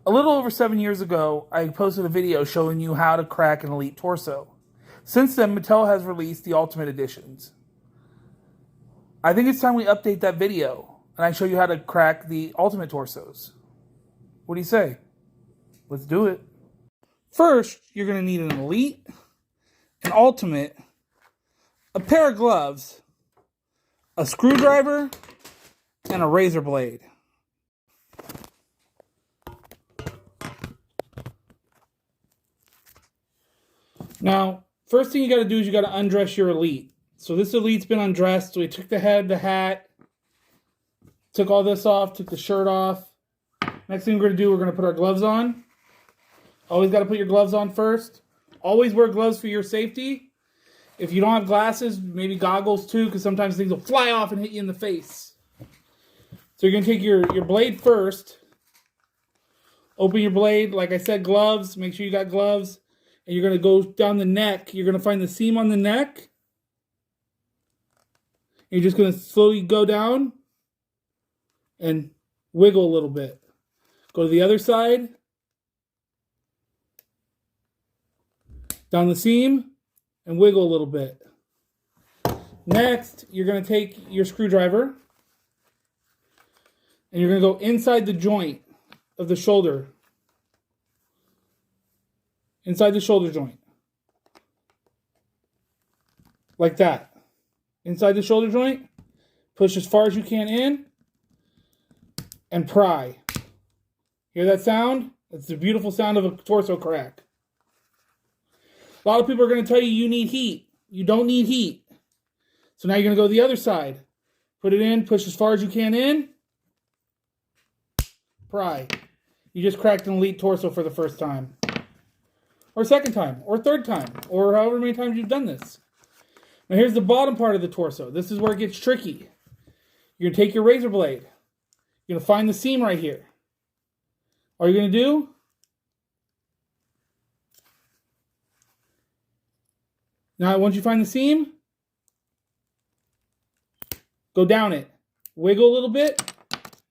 A little over 7 years ago, I posted a video showing you how to crack an Elite torso. Since then, Mattel has released the Ultimate Editions. I think it's time we update that video, and I show you how to crack the Ultimate torsos. What do you say? Let's do it. First, you're going to need an Elite, an Ultimate, a pair of gloves, a screwdriver, and a razor blade. Now, first thing you got to do is you got to undress your Elite. So this Elite's been undressed. So we took the head, the hat, took all this off, took the shirt off. Next thing we're going to do, we're going to put our gloves on. Always got to put your gloves on first. Always wear gloves for your safety. If you don't have glasses, maybe goggles too, because sometimes things will fly off and hit you in the face. So you're going to take your blade first. Open your blade. Like I said, gloves. Make sure you got gloves. And you're going to go down the neck. You're going to find the seam on the neck. You're just going to slowly go down and wiggle a little bit. Go to the other side. Down the seam and wiggle a little bit. Next, you're going to take your screwdriver and you're going to go inside the joint of the shoulder. Inside the shoulder joint. Like that. Inside the shoulder joint. Push as far as you can in. And pry. Hear that sound? That's the beautiful sound of a torso crack. A lot of people are going to tell you you need heat. You don't need heat. So now you're going to go to the other side. Put it in. Push as far as you can in. Pry. You just cracked an Elite torso for the first time. Or second time, or third time, or however many times you've done this. Now here's the bottom part of the torso. This is where it gets tricky. You're going to take your razor blade. You're going to find the seam right here. All you're going to do, now once you find the seam, go down it. Wiggle a little bit.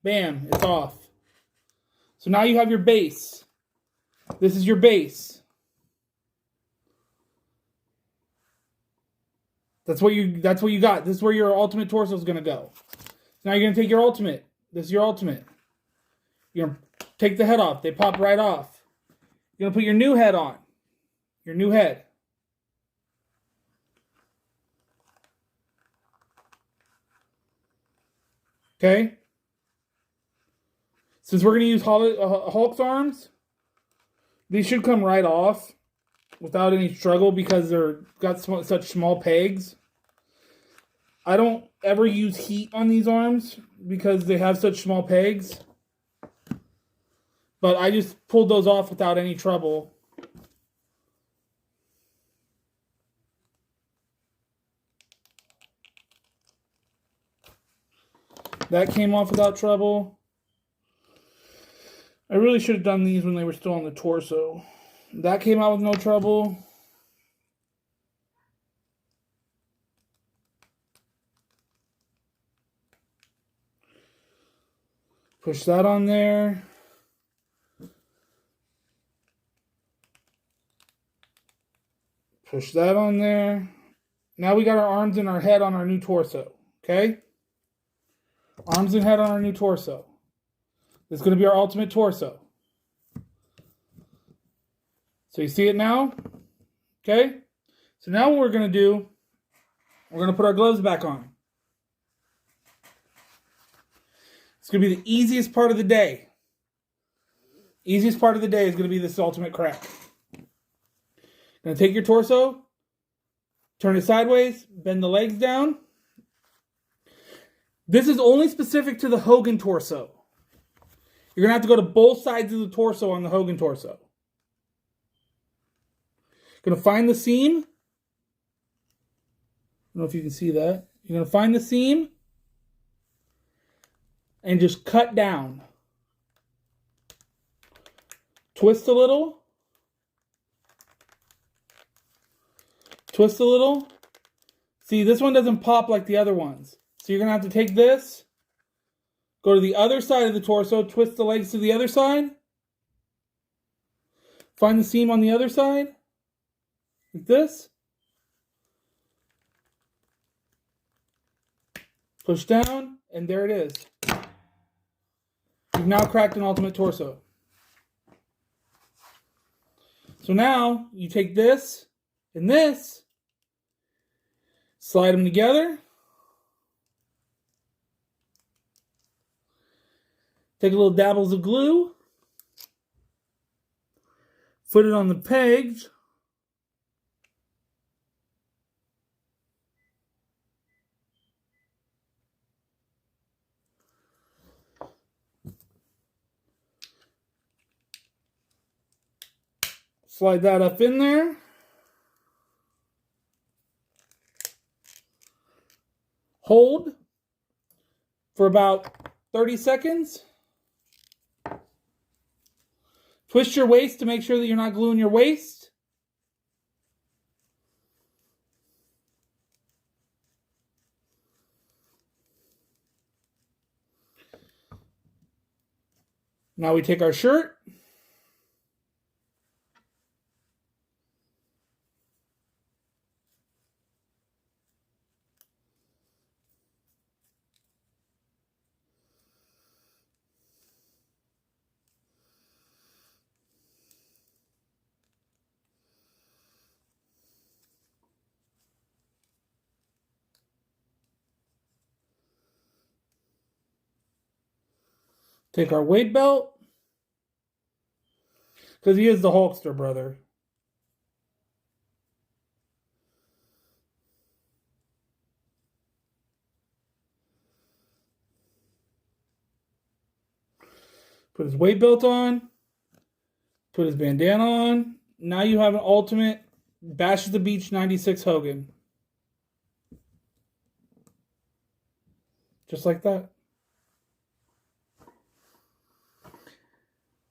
Bam, it's off. So now you have your base. This is your base. That's what you got. This is where your Ultimate torso is going to go. Now you're going to take your Ultimate. This is your Ultimate. You're going to take the head off. They pop right off. You're going to put your new head on. Your new head. Okay? Since we're going to use Hulk's arms, these should come right off without any struggle because they're got such small pegs. I don't ever use heat on these arms because they have such small pegs. But I just pulled those off without any trouble. That came off without trouble. I really should have done these when they were still on the torso. That came out with no trouble. Push that on there. Push that on there. Now we got our arms and our head on our new torso. Okay? Arms and head on our new torso. This is going to be our Ultimate torso. So you see it now? Okay? So now what we're going to do, we're going to put our gloves back on. It's going to be the easiest part of the day. Easiest part of the day is going to be this Ultimate crack. Going to take your torso, turn it sideways, bend the legs down. This is only specific to the Hogan torso. You're going to have to go to both sides of the torso on the Hogan torso. Going to find the seam. I don't know if you can see that. You're going to find the seam and just cut down. Twist a little. Twist a little. See, this one doesn't pop like the other ones. So you're going to have to take this, go to the other side of the torso, twist the legs to the other side, Find the seam on the other side, like this. Push down, and there it is. You've now cracked an ultimate torso. So now, you take this and this, slide them together, take a little dabbles of glue, put it on the pegs, slide that up in there. Hold for about 30 seconds. Twist your waist to make sure that you're not gluing your waist. Now we take our shirt. Take our weight belt. Because he is the Hulkster, brother. Put his weight belt on. Put his bandana on. Now you have an ultimate Bash at the Beach 96 Hogan. Just like that.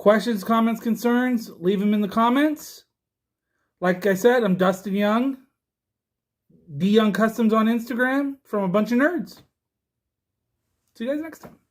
Questions, comments, concerns, leave them in the comments. Like I said, I'm Dustin Young. D Young Customs on Instagram from a bunch of nerds. See you guys next time.